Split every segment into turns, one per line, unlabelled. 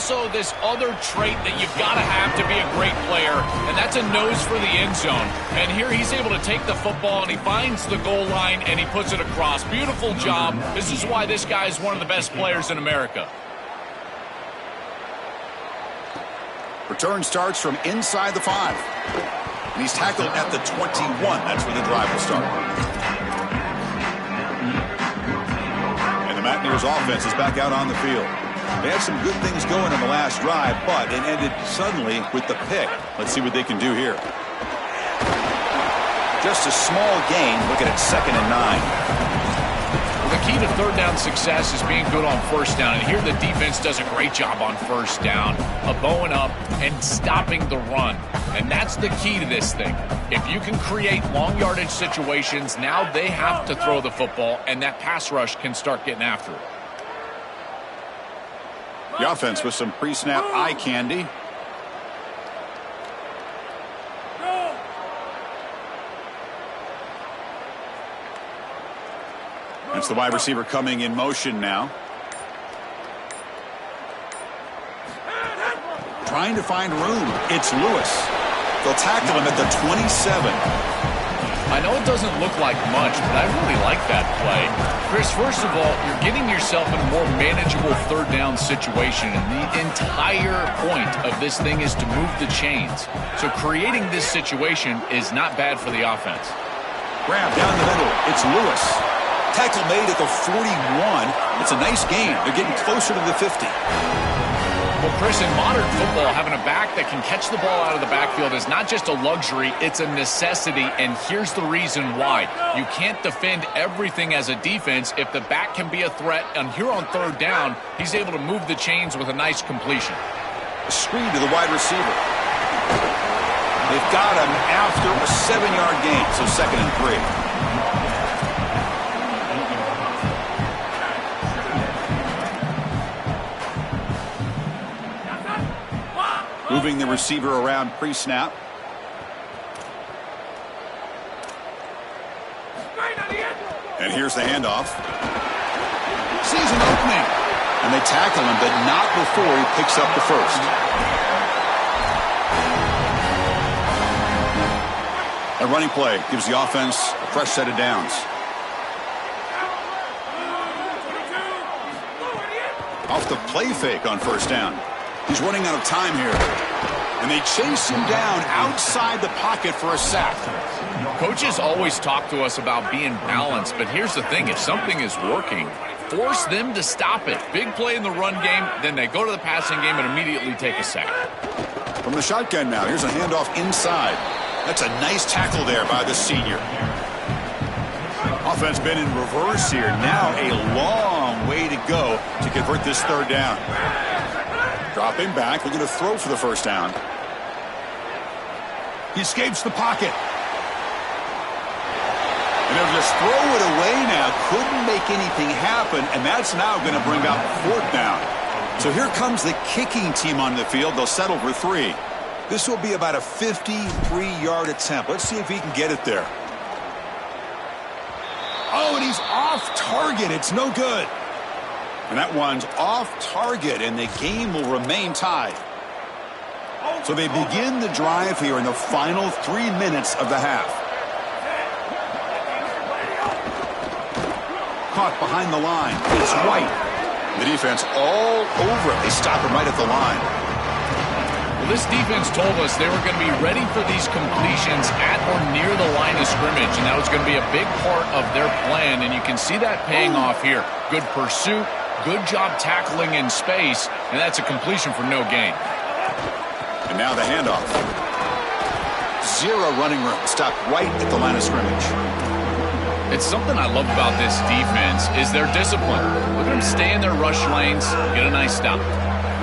also this other trait that you've got to have to be a great player, and that's a nose for the end zone. And here he's able to take the football, and he finds the goal line, and he puts it across. Beautiful job. This is why this guy is one of the best players in America.
Return starts from inside the 5. And he's tackled at the 21. That's where the drive will start. And the Mountaineers offense is back out on the field. They had some good things going in the last drive, but it ended suddenly with the pick. Let's see what they can do here. Just a small gain. Looking at 2nd and 9.
The key to third down success is being good on first down. And here the defense does a great job on first down of bowing up and stopping the run. And that's the key to this thing. If you can create long yardage situations, now they have to throw the football, and that pass rush can start getting after it.
The offense with some pre-snap eye candy. It's the wide receiver coming in motion now. Trying to find room. It's Lewis. They'll tackle him at the 27.
I know it doesn't look like much, but I really like that play. Chris, first of all, you're getting yourself in a more manageable third down situation, and the entire point of this thing is to move the chains. So creating this situation is not bad for the offense.
Grab down the middle. It's Lewis. Tackle made at the 41. It's a nice gain. They're getting closer to the 50.
Well, Chris, in modern football, having a back that can catch the ball out of the backfield is not just a luxury, it's a necessity, and here's the reason why. You can't defend everything as a defense if the back can be a threat, and here on third down, he's able to move the chains with a nice completion.
A screen to the wide receiver. They've got him after a 7-yard gain, so 2nd and 3. Moving the receiver around pre-snap. And here's the handoff. Sees an opening. And they tackle him, but not before he picks up the first. A running play gives the offense a fresh set of downs. Off the play fake on first down. He's running out of time here. And they chase him down outside the pocket for a sack.
Coaches always talk to us about being balanced, but here's the thing. If something is working, force them to stop it. Big play in the run game, then they go to the passing game and immediately take a sack.
From the shotgun now, here's a handoff inside. That's a nice tackle there by the senior. Offense been in reverse here. Now a long way to go to convert this third down. Dropping back, looking to throw for the first down. He escapes the pocket. And they'll just throw it away now. Couldn't make anything happen, and that's now going to bring up 4th down. So here comes the kicking team on the field. They'll settle for 3. This will be about a 53-yard attempt. Let's see if he can get it there. Oh, and he's off target. It's no good. And that one's off target, and the game will remain tied. So they begin the drive here in the final 3 minutes of the half. Caught behind the line. It's White. The defense all over it. They stop him right at the line.
Well, this defense told us they were going to be ready for these completions at or near the line of scrimmage, and that was going to be a big part of their plan, and you can see that paying off here. Good pursuit. Good job tackling in space, and that's a completion for no gain.
And now the handoff. 0 running room. Stopped right at the line of scrimmage.
It's something I love about this defense is their discipline. Look at them stay in their rush lanes, get a nice stop.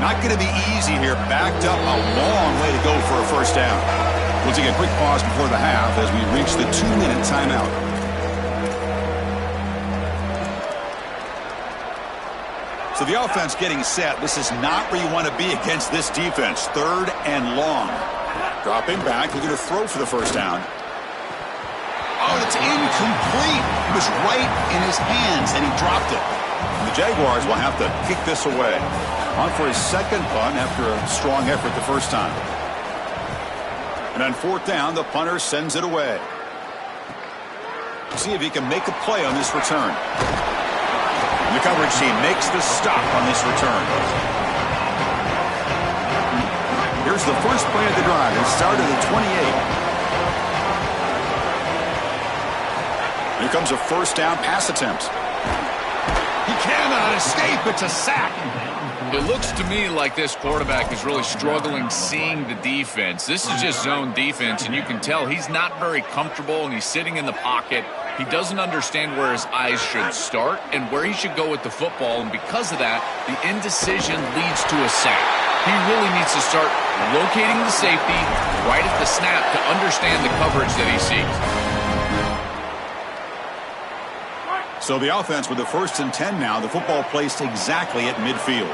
Not going to be easy here. Backed up a long way to go for a first down. We'll take a quick pause before the half as we reach the 2-minute timeout. So the offense getting set. This is not where you want to be against this defense. 3rd and long. Dropping back, looking to throw for the first down. Oh, it's incomplete. It was right in his hands, and he dropped it. And the Jaguars will have to kick this away. On for his second punt after a strong effort the first time. And on fourth down, the punter sends it away. See if he can make a play on this return. The coverage team makes the stop on this return. Here's the first play of the drive. It started at 28. Here comes a first down pass attempt. He cannot escape. It's a sack.
It looks to me like this quarterback is really struggling seeing the defense. This is just zone defense, and you can tell he's not very comfortable, and he's sitting in the pocket. He doesn't understand where his eyes should start and where he should go with the football, and because of that, the indecision leads to a sack. He really needs to start locating the safety right at the snap to understand the coverage that he sees.
So the offense with the 1st and 10 now, the football placed exactly at midfield.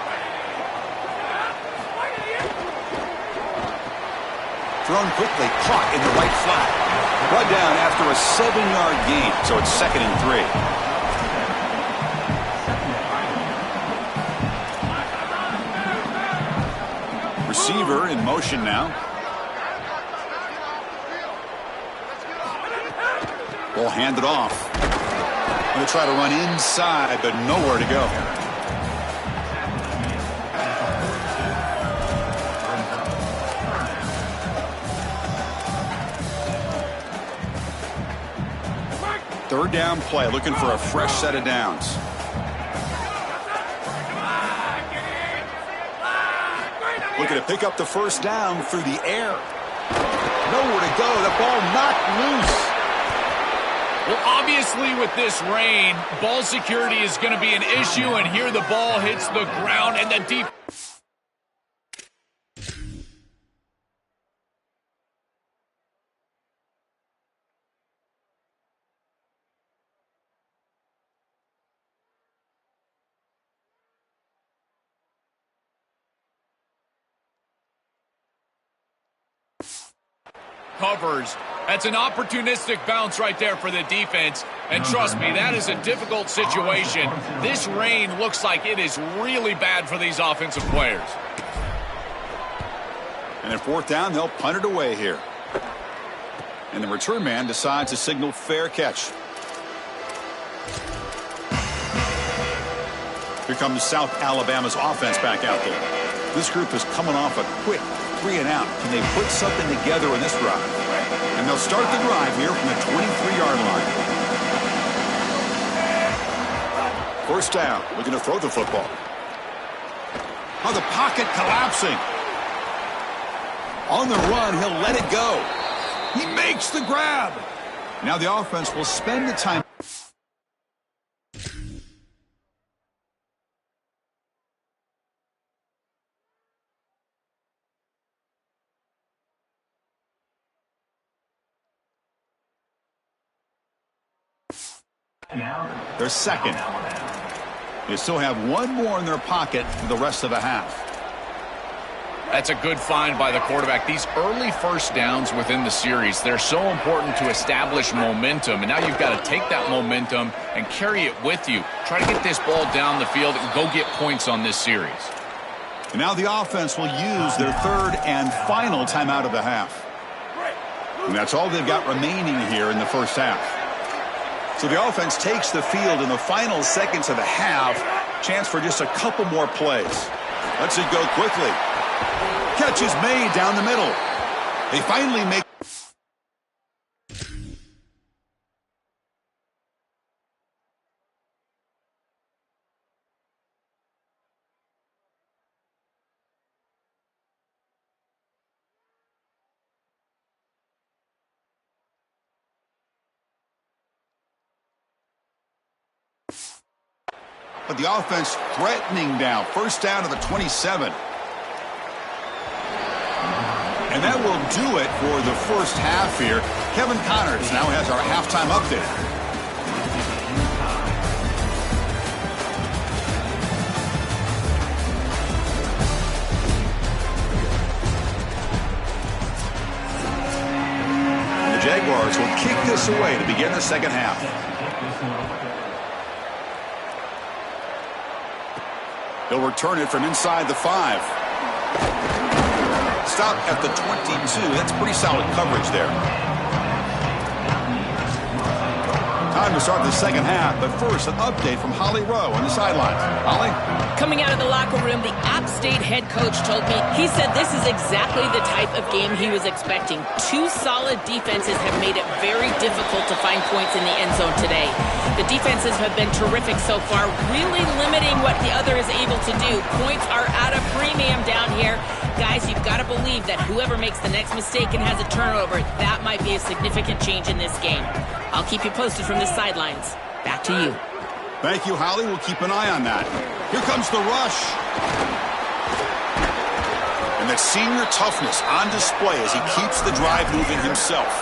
Thrown quickly, caught in the right flat. Brought down after a 7-yard gain, so it's 2nd and 3. Receiver in motion now. Ball handed off. Going to try to run inside, but nowhere to go. Third down play, looking for a fresh set of downs. Looking to pick up the first down through the air. Nowhere to go. The ball knocked loose.
Well, obviously with this rain, ball security is going to be an issue, and here the ball hits the ground and the deep. Covers. That's an opportunistic bounce right there for the defense. And trust me, that is a difficult situation. This rain looks like it is really bad for these offensive players.
And at 4th down, they'll punt it away here. And the return man decides to signal fair catch. Here comes South Alabama's offense back out there. This group is coming off a quick 3 and out. Can they put something together in this drive? And they'll start the drive here from the 23-yard line. First down, looking to throw the football. Oh, the pocket collapsing. On the run, he'll let it go. He makes the grab. Now the offense will spend the time. They're second. They still have one more in their pocket for the rest of the half.
That's a good find by the quarterback. These early first downs within the series, they're so important to establish momentum. And now you've got to take that momentum and carry it with you. Try to get this ball down the field and go get points on this series.
And now the offense will use their 3rd and final timeout of the half. And that's all they've got remaining here in the first half. So the offense takes the field in the final seconds of the half. Chance for just a couple more plays. Lets it go quickly. Catch is made down the middle. They finally make. But the offense threatening now. First down to the 27. And that will do it for the first half here. Kevin Connors now has our halftime update. And the Jaguars will kick this away to begin the second half. He'll return it from inside the 5. Stop at the 22. That's pretty solid coverage there. Time to start the second half, but first an update from Holly Rowe on the sidelines. Holly?
Coming out of the locker room, the App State head coach told me he said this is exactly the type of game he was expecting. 2 solid defenses have made it very difficult to find points in the end zone today. The defenses have been terrific so far, really limiting what the other is able to do. Points are at a premium down here. Guys, you've got to believe that whoever makes the next mistake and has a turnover, that might be a significant change in this game. I'll keep you posted from the sidelines. Back to you.
Thank you, Holly. We'll keep an eye on that. Here comes the rush. And that senior toughness on display as he keeps the drive moving himself.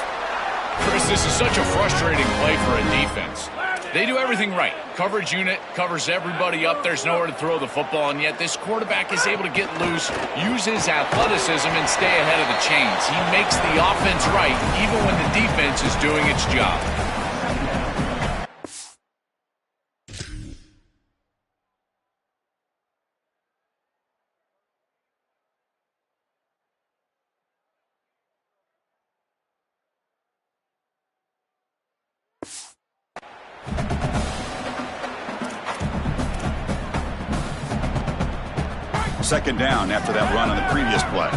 Chris, this is such a frustrating play for a defense. They do everything right. Coverage unit covers everybody up. There's nowhere to throw the football, and yet this quarterback is able to get loose, use his athleticism, and stay ahead of the chains. He makes the offense right, even when the defense is doing its job.
Second down after that run on the previous play.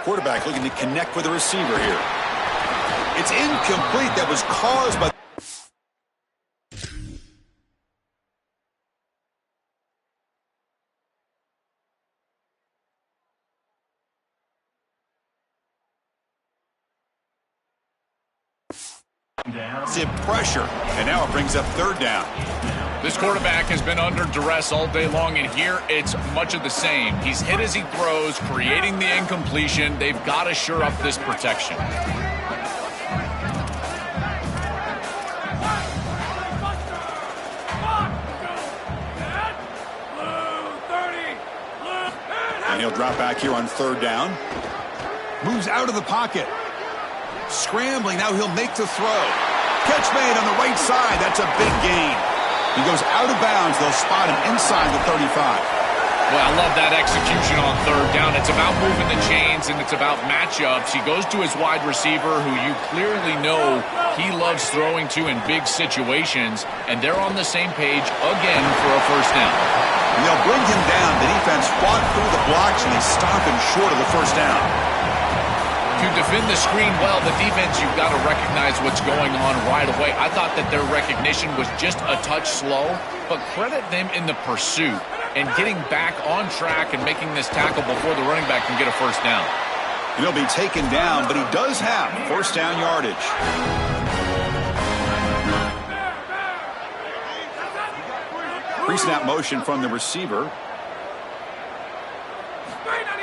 Quarterback looking to connect with the receiver here. It's incomplete. That was caused by... pressure, and now it brings up third down.
This quarterback has been under duress all day long, and here it's much of the same. He's hit as he throws, creating the incompletion. They've got to shore up this protection.
And he'll drop back here on third down. Moves out of the pocket. Scrambling, now he'll make the throw. Catch made on the right side. That's a big gain. He goes out of bounds. They'll spot him inside the 35.
Well, I love that execution on third down. It's about moving the chains, and it's about matchups. He goes to his wide receiver, who you clearly know he loves throwing to in big situations, and they're on the same page again for a first down.
And they'll bring him down. The defense fought through the blocks, and they stop him short of the first down.
To defend the screen well, the defense, you've got to recognize what's going on right away. I thought that their recognition was just a touch slow, but credit them in the pursuit and getting back on track and making this tackle before the running back can get a first down.
And he'll be taken down, but he does have first down yardage. Pre-snap motion from the receiver.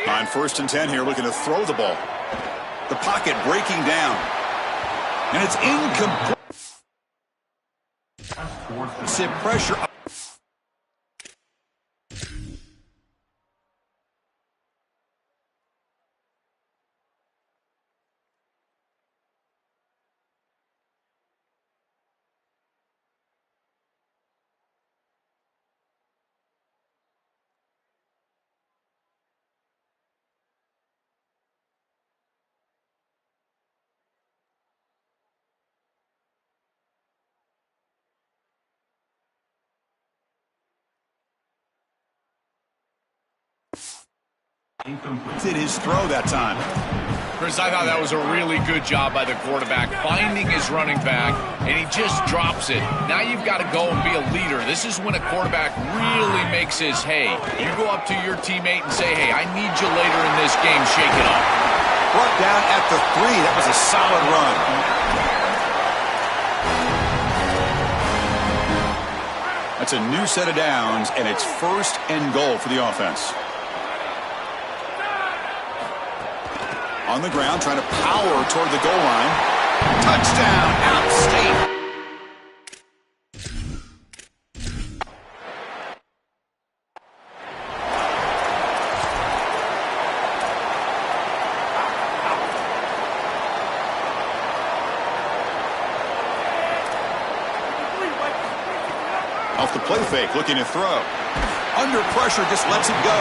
On 1st and 10 here, looking to throw the ball. The pocket breaking down. And it's incomplete. Sit pressure. Did his throw that time.
Chris, I thought that was a really good job by the quarterback, finding his running back, and he just drops it. Now you've got to go and be a leader. This is when a quarterback really makes his hay. You go up to your teammate and say, hey, I need you later in this game. Shake it up.
Brought down at the 3. That was a solid run. That's a new set of downs, and it's 1st and goal for the offense. On the ground, trying to power toward the goal line. Touchdown, App State. Off the play fake, looking to throw. Under pressure, just lets it go.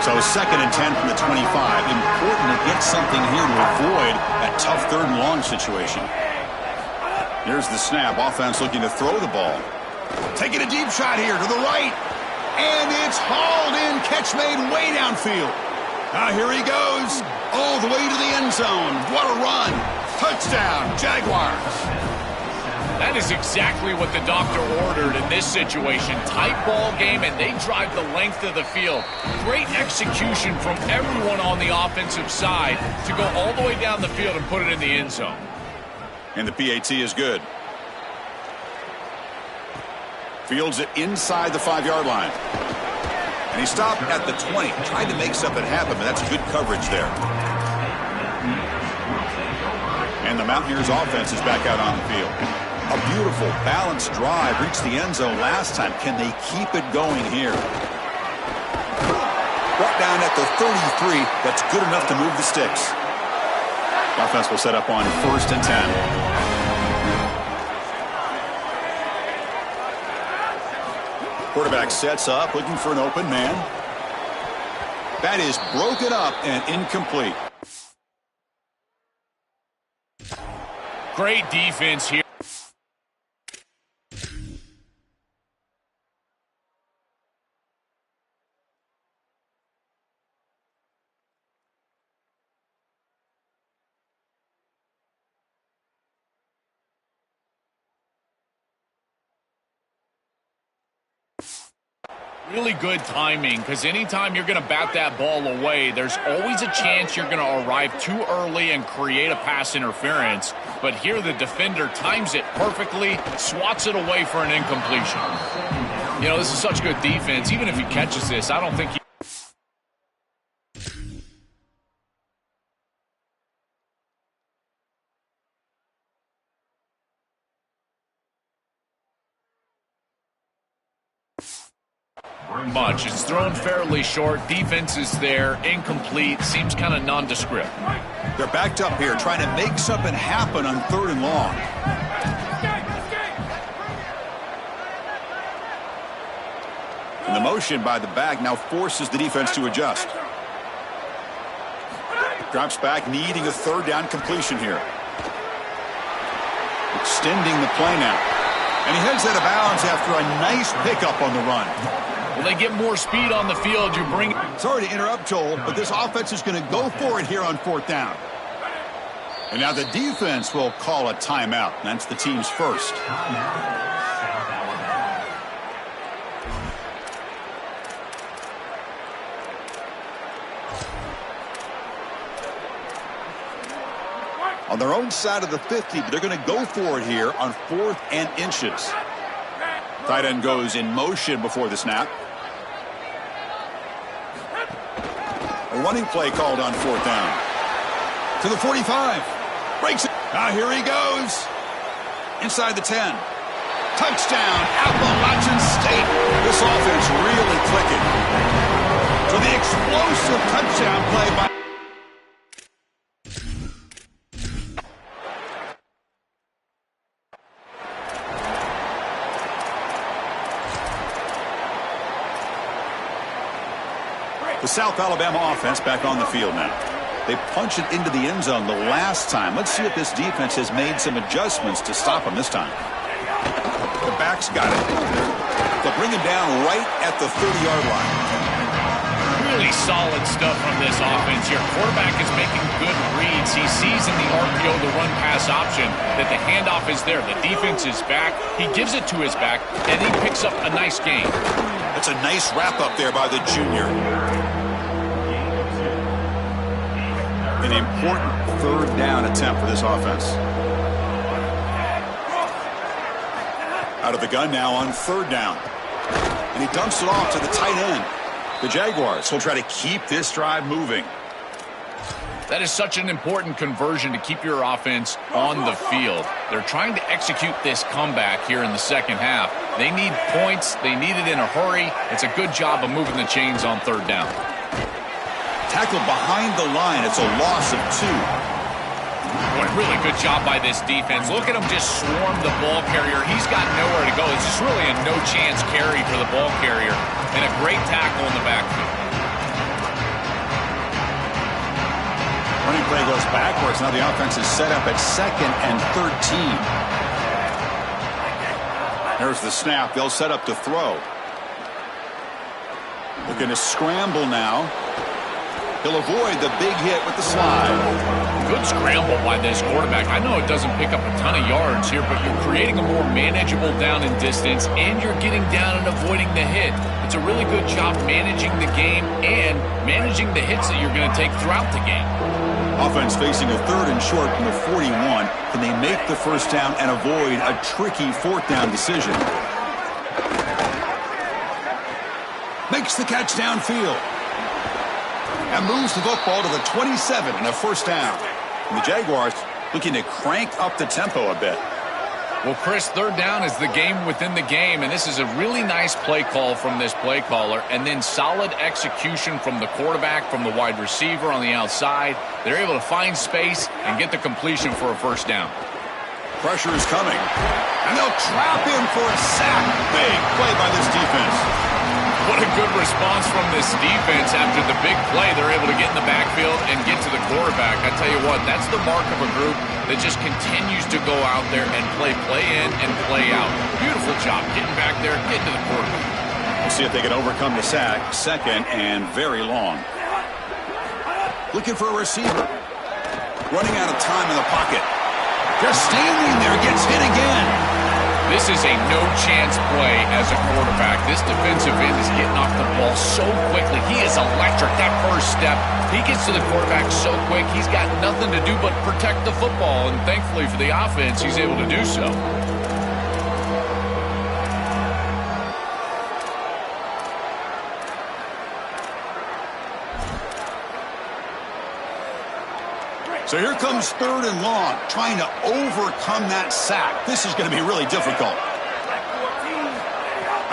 So 2nd and 10 from the 25. Important to get something here to avoid that tough 3rd and long situation. Here's the snap. Offense looking to throw the ball. Taking a deep shot here to the right. And it's hauled in. Catch made way downfield. Now here he goes. All the way to the end zone. What a run. Touchdown, Jaguars.
That is exactly what the doctor ordered in this situation. Tight ball game, and they drive the length of the field. Great execution from everyone on the offensive side to go all the way down the field and put it in the end zone.
And the PAT is good. Fields it inside the 5-yard line. And he stopped at the 20. Tried to make something happen, but that's good coverage there. And the Mountaineers offense is back out on the field. A beautiful, balanced drive. Reached the end zone last time. Can they keep it going here? Brought down at the 33. That's good enough to move the sticks. Offense will set up on 1st and 10. Quarterback sets up, looking for an open man. That is broken up and incomplete.
Great defense here. Really good timing, because anytime you're going to bat that ball away, there's always a chance you're going to arrive too early and create a pass interference. But here the defender times it perfectly, swats it away for an incompletion. You know, this is such good defense. Even if he catches this, I don't think he... much. It's thrown fairly short. Defense is there. Incomplete. Seems kind of nondescript.
They're backed up here trying to make something happen on 3rd and long. And the motion by the back now forces the defense to adjust. Drops back, needing a 3rd down completion here. Extending the play now. And he heads out of bounds after a nice pickup on the run.
Well, they get more speed on the field. You bring...
Sorry to interrupt, Joel, but this offense is going to go for it here on 4th down. And now the defense will call a timeout. That's the team's first. On their own side of the 50, but they're going to go for it here on 4th and inches. Tight end goes in motion before the snap. A running play called on 4th down. To the 45. Breaks it. Now here he goes. Inside the 10. Touchdown, Appalachian State. This offense really clicking. So the explosive touchdown play by... The South Alabama offense back on the field now. They punch it into the end zone the last time. Let's see if this defense has made some adjustments to stop them this time. The back's got it. They'll bring him down right at the 30-yard line.
Really solid stuff from this offense here. Quarterback is making good reads. He sees in the RPO, the run-pass option, that the handoff is there. The defense is back. He gives it to his back, and he picks up a nice gain.
That's a nice wrap-up there by the junior. An important 3rd down attempt for this offense. Out of the gun now on 3rd down. And he dumps it off to the tight end. The Jaguars will try to keep this drive moving.
That is such an important conversion to keep your offense on the field. They're trying to execute this comeback here in the second half. They need points. They need it in a hurry. It's a good job of moving the chains on 3rd down.
Tackled behind the line. It's a loss of 2.
Boy, really good job by this defense. Look at him just swarm the ball carrier. He's got nowhere to go. It's just really a no-chance carry for the ball carrier. And a great tackle in the backfield.
Running play goes backwards. Now the offense is set up at 2nd and 13. There's the snap. They'll set up to throw. Looking to scramble now. He'll avoid the big hit with the slide.
Good scramble by this quarterback. I know it doesn't pick up a ton of yards here, but you're creating a more manageable down and distance, and you're getting down and avoiding the hit. It's a really good job managing the game and managing the hits that you're going to take throughout the game.
Offense facing a 3rd and short from the 41. Can they make the first down and avoid a tricky 4th down decision? Makes the catch downfield. And moves the football to the 27 and a first down. And the Jaguars looking to crank up the tempo a bit.
Well, Chris, 3rd down is the game within the game, and this is a really nice play call from this play caller, and then solid execution from the quarterback, from the wide receiver on the outside. They're able to find space and get the completion for a first down.
Pressure is coming, and they'll trap him for a sack. Big play by this defense.
What a good response from this defense after the big play. They're able to get in the backfield and get to the quarterback. I tell you what, that's the mark of a group that just continues to go out there and play in and play out. Beautiful job getting back there, getting to the quarterback.
We'll see if they can overcome the sack. 2nd and very long. Looking for a receiver. Running out of time in the pocket. Just standing there, gets hit again.
This is a no-chance play as a quarterback. This defensive end is getting off the ball so quickly. He is electric. That first step, he gets to the quarterback so quick. He's got nothing to do but protect the football, and thankfully for the offense, he's able to do so.
So here comes 3rd and long, trying to overcome that sack. This is going to be really difficult.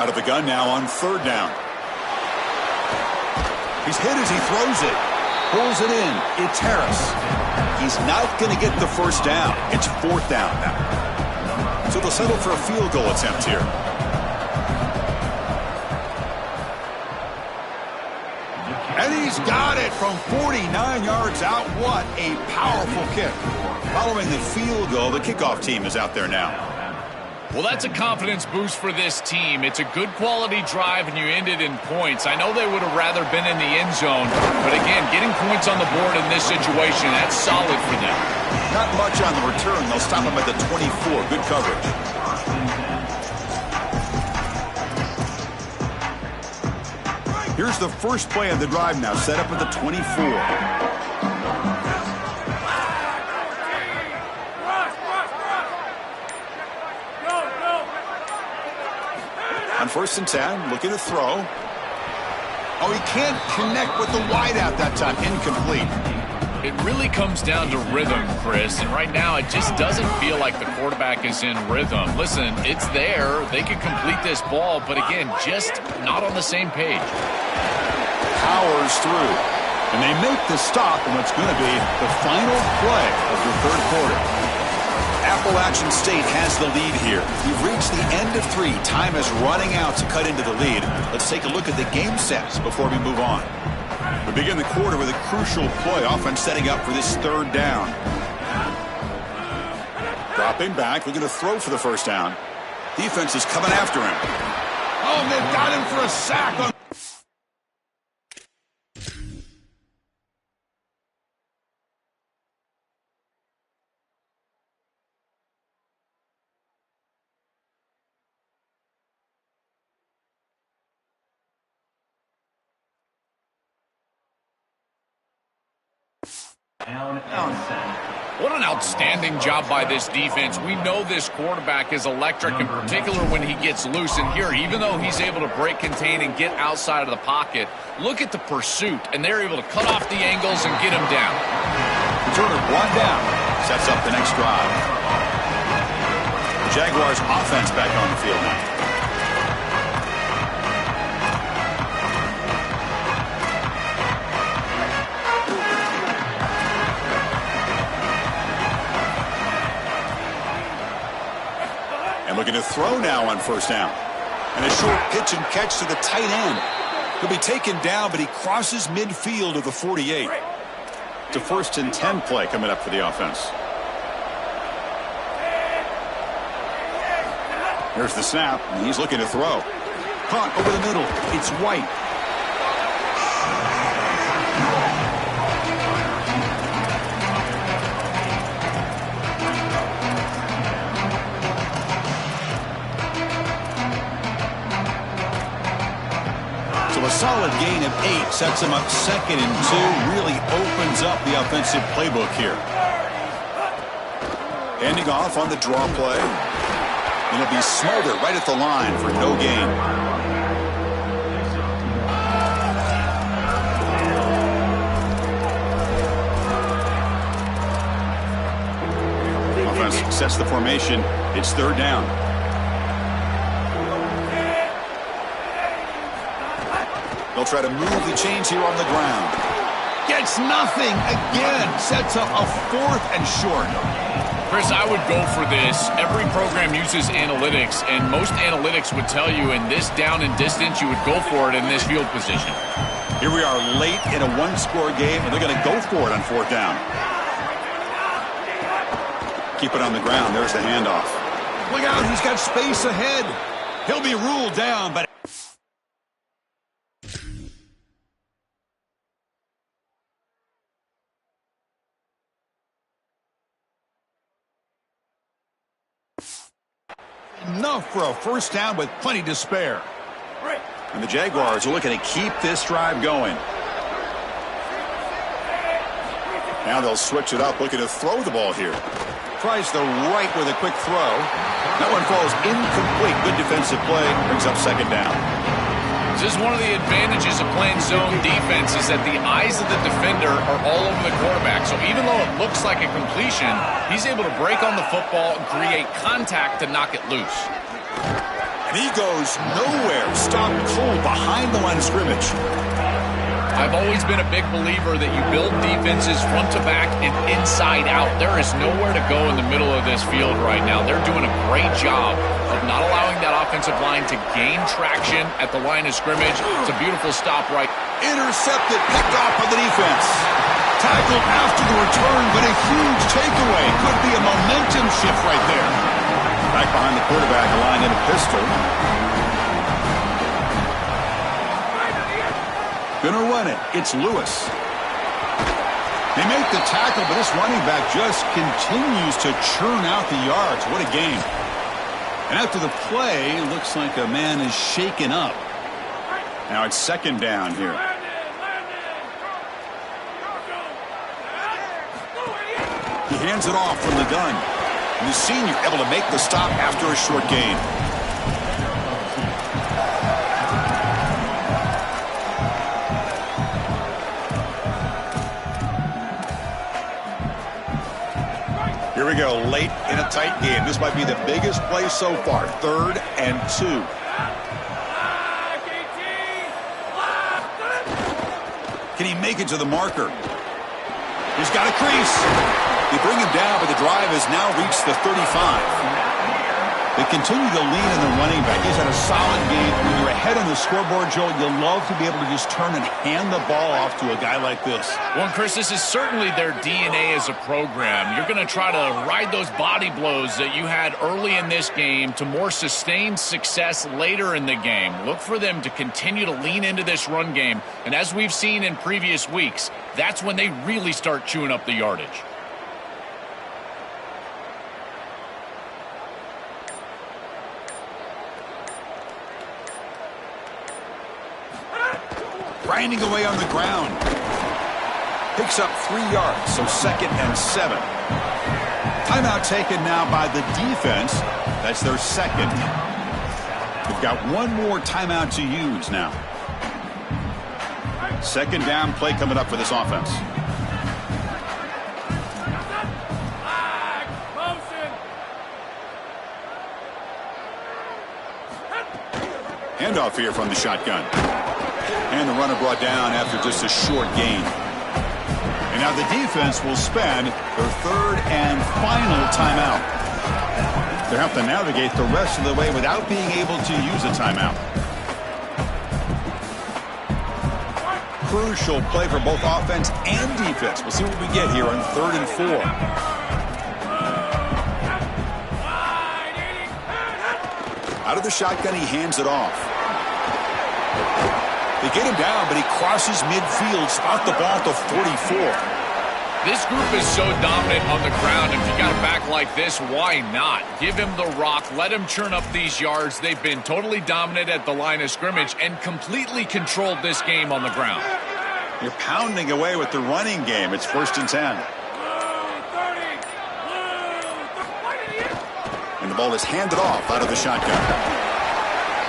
Out of the gun now on 3rd down. He's hit as he throws it. Pulls it in. It's Harris. He's not going to get the first down. It's 4th down now. So they'll settle for a field goal attempt here. And he's got it from 49 yards out. What a powerful kick. Following the field goal, the kickoff team is out there now.
Well, that's a confidence boost for this team. It's a good quality drive, and you ended in points. I know they would have rather been in the end zone, but again, getting points on the board in this situation, that's solid for them.
Not much on the return. They'll stop him at the 24. Good coverage. Here's the first play of the drive now, set up at the 24. On 1st and 10, looking to throw. Oh, he can't connect with the wideout that time. Incomplete.
It really comes down to rhythm, Chris, and right now it just doesn't feel like the quarterback is in rhythm. Listen, it's there. They can complete this ball, but again, just not on the same page.
Powers through, and they make the stop in what's going to be the final play of the 3rd quarter. Appalachian State has the lead here. We've reached the end of 3. Time is running out to cut into the lead. Let's take a look at the game sets before we move on. We begin the quarter with a crucial play. Offense setting up for this 3rd down. Dropping back, looking to throw for the first down. Defense is coming after him. Oh, they've got him for a sack on.
What an outstanding job by this defense. We know this quarterback is electric, in particular when he gets loose. And here, even though he's able to break, contain, and get outside of the pocket, look at the pursuit. And they're able to cut off the angles and get him down.
Returner brought down. Sets up the next drive. The Jaguars offense back on the field now. Looking to throw now on first down. And a short pitch and catch to the tight end. He'll be taken down, but he crosses midfield of the 48. It's a 1st and 10 play coming up for the offense. Here's the snap, and he's looking to throw. Caught over the middle. It's White. So a solid gain of 8 sets him up 2nd and 2. Really opens up the offensive playbook here. Handing off on the draw play. And it'll be smothered right at the line for no gain. Offense sets the formation. It's 3rd down. They'll try to move the chains here on the ground. Gets nothing again. Sets up a 4th and short.
Chris, I would go for this. Every program uses analytics, and most analytics would tell you in this down and distance, you would go for it in this field position.
Here we are late in a 1-score game, and they're going to go for it on 4th down. Keep it on the ground. There's the handoff. Look out, he's got space ahead. He'll be ruled down, but... enough for a 1st down with plenty to spare. And the Jaguars are looking to keep this drive going. Now they'll switch it up, looking to throw the ball here. Tries the right with a quick throw. That one falls incomplete. Good defensive play. Brings up 2nd down.
This is one of the advantages of playing zone defense is that the eyes of the defender are all over the quarterback. So even though it looks like a completion, he's able to break on the football and create contact to knock it loose.
And he goes nowhere. Stopped cold behind the line of scrimmage.
I've always been a big believer that you build defenses front to back and inside out. There is nowhere to go in the middle of this field right now. They're doing a great job of not allowing that offensive line to gain traction at the line of scrimmage. It's a beautiful stop right.
Intercepted, picked off by the defense. Tackled after the return, but a huge takeaway. Could be a momentum shift right there. Back behind the quarterback, aligned in a pistol. Gonna run it. It's Lewis. They make the tackle, but this running back just continues to churn out the yards. What a game. And after the play, looks like a man is shaken up. Now it's 2nd down here. He hands it off from the gun. And the senior able to make the stop after a short gain. Here we go, late in a tight game. This might be the biggest play so far. 3rd and 2. Can he make it to the marker? He's got a crease. They bring him down, but the drive has now reached the 35. They continue to lean in the running back. He's had a solid game. When you're ahead on the scoreboard, Joe, you'll love to be able to just turn and hand the ball off to a guy like this.
Well, Chris, this is certainly their DNA as a program. You're going to try to ride those body blows that you had early in this game to more sustained success later in the game. Look for them to continue to lean into this run game. And as we've seen in previous weeks, that's when they really start chewing up the yardage.
Grinding away on the ground. Picks up 3 yards, so 2nd and 7. Timeout taken now by the defense. That's their 2nd. They've got one more timeout to use now. 2nd down play coming up for this offense. Handoff here from the shotgun. And the runner brought down after just a short gain. And now the defense will spend their 3rd and final timeout. They have to navigate the rest of the way without being able to use a timeout. Crucial play for both offense and defense. We'll see what we get here on 3rd and 4. Out of the shotgun, he hands it off. They get him down, but he crosses midfield, spot the ball to 44.
This group is so dominant on the ground. If you got a back like this, why not? Give him the rock. Let him churn up these yards. They've been totally dominant at the line of scrimmage and completely controlled this game on the ground.
You're pounding away with the running game. It's 1st and 10. And the ball is handed off out of the shotgun.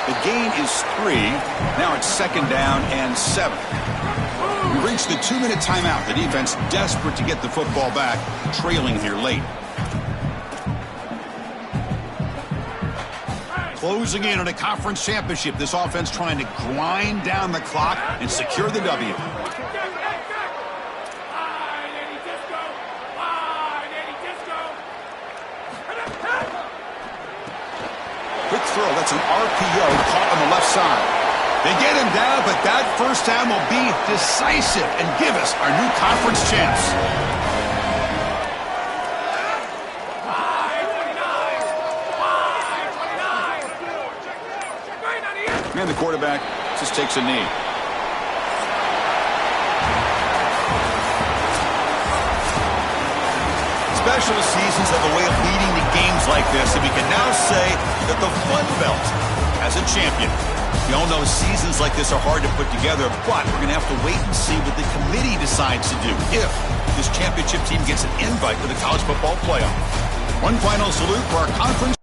The gain is 3. Now it's 2nd down and 7. We reach the 2-minute timeout. The defense desperate to get the football back, trailing here late. Closing in on a conference championship. This offense trying to grind down the clock and secure the W. Quick throw. That's an RPO caught on the left side. They get him down, but that first down will be decisive and give us our new conference chance. And the quarterback just takes a knee. Special seasons have a way of leading to games like this, and we can now say that the Fun Belt has a champion. We all know seasons like this are hard to put together, but we're going to have to wait and see what the committee decides to do if this championship team gets an invite to the college football playoff. One final salute for our conference.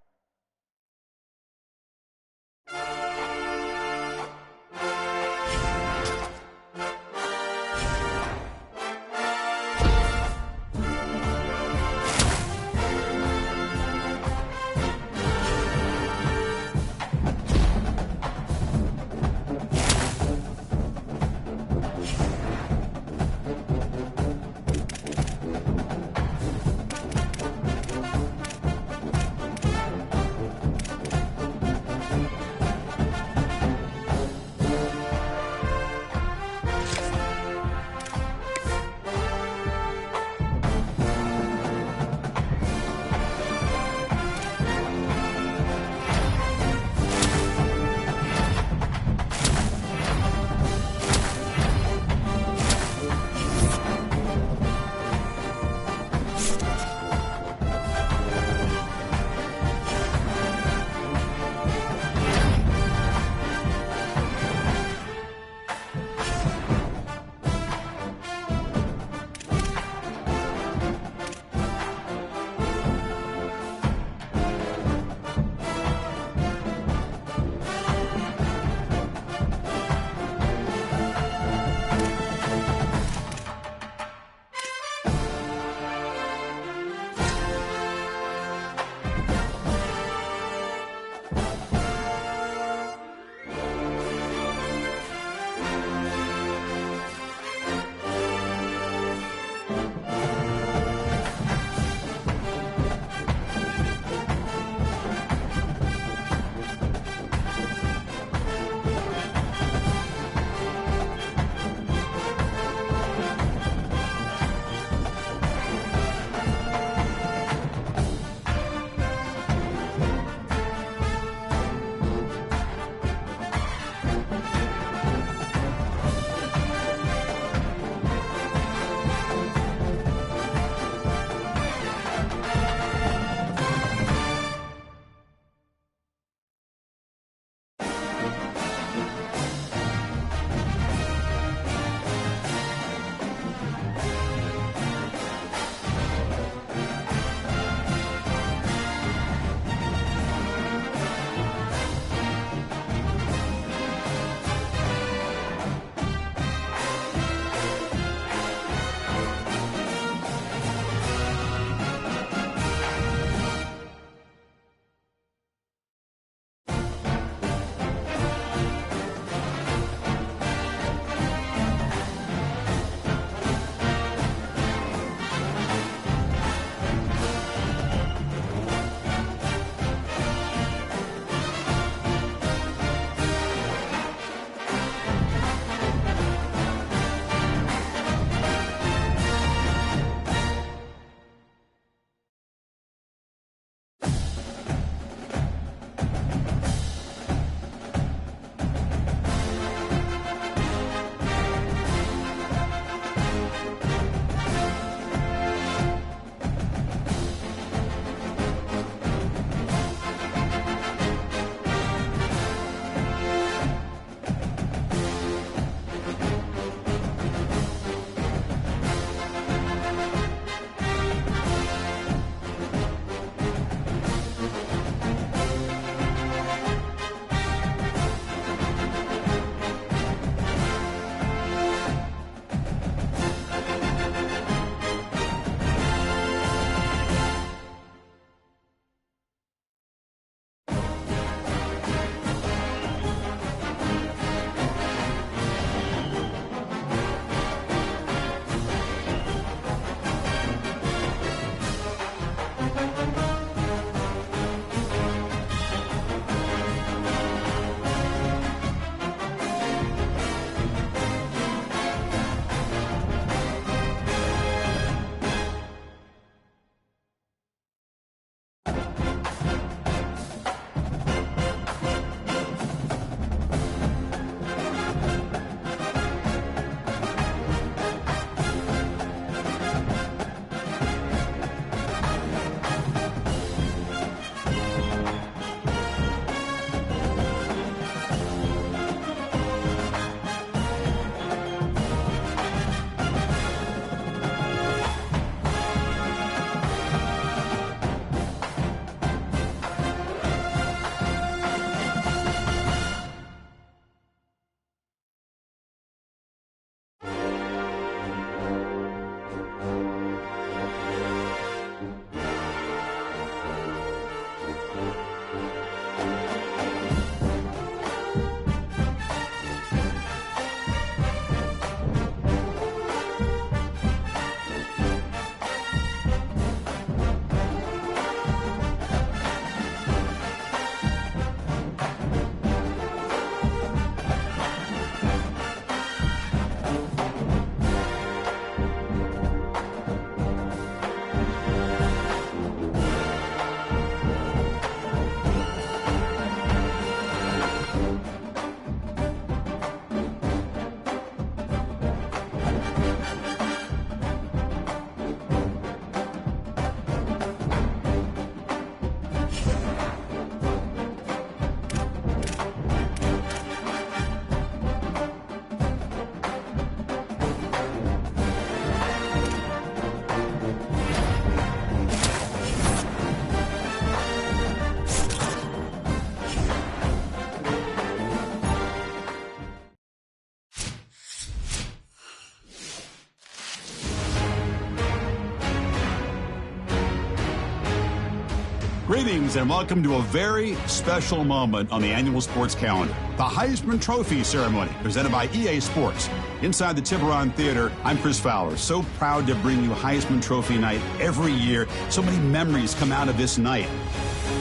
Greetings and welcome to a very special moment on the annual sports calendar. The Heisman Trophy ceremony presented by EA Sports. Inside the Tiburon Theater, I'm Chris Fowler. So proud to bring you Heisman Trophy night every year. So many memories come out of this night.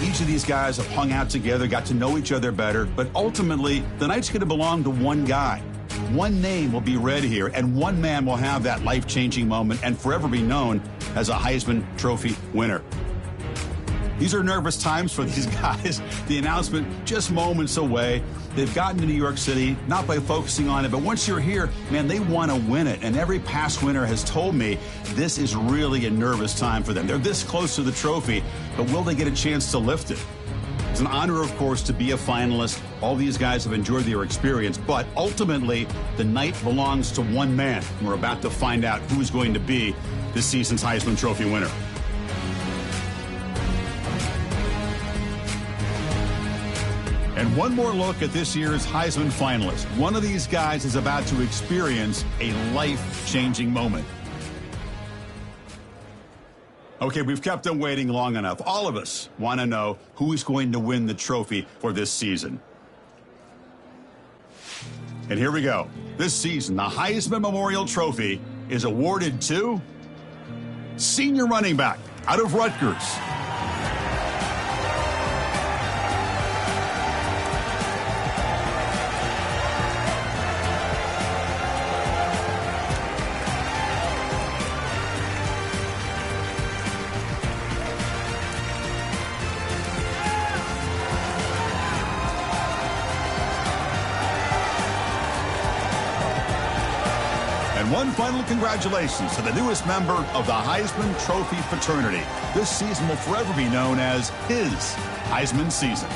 Each of these guys have hung out together, got to know each other better, but ultimately, the night's going to belong to one guy. One name will be read here, and one man will have that life-changing moment and forever be known as a Heisman Trophy winner. These are nervous times for these guys. The announcement just moments away. They've gotten to New York City, not by focusing on it, but once you're here, man, they want to win it. And every past winner has told me this is really a nervous time for them. They're this close to the trophy, but will they get a chance to lift it? It's an honor, of course, to be a finalist. All these guys have enjoyed their experience, but ultimately, the night belongs to one man. We're about to find out who's going to be this season's Heisman Trophy winner. And one more look at this year's Heisman finalists. One of these guys is about to experience a life-changing moment. Okay, we've kept them waiting long enough. All of us want to know who's going to win the trophy for this season. And here we go. This season, the Heisman Memorial Trophy is awarded to senior running back out of Rutgers, one final congratulations to the newest member of the Heisman Trophy fraternity. This season will forever be known as his Heisman season.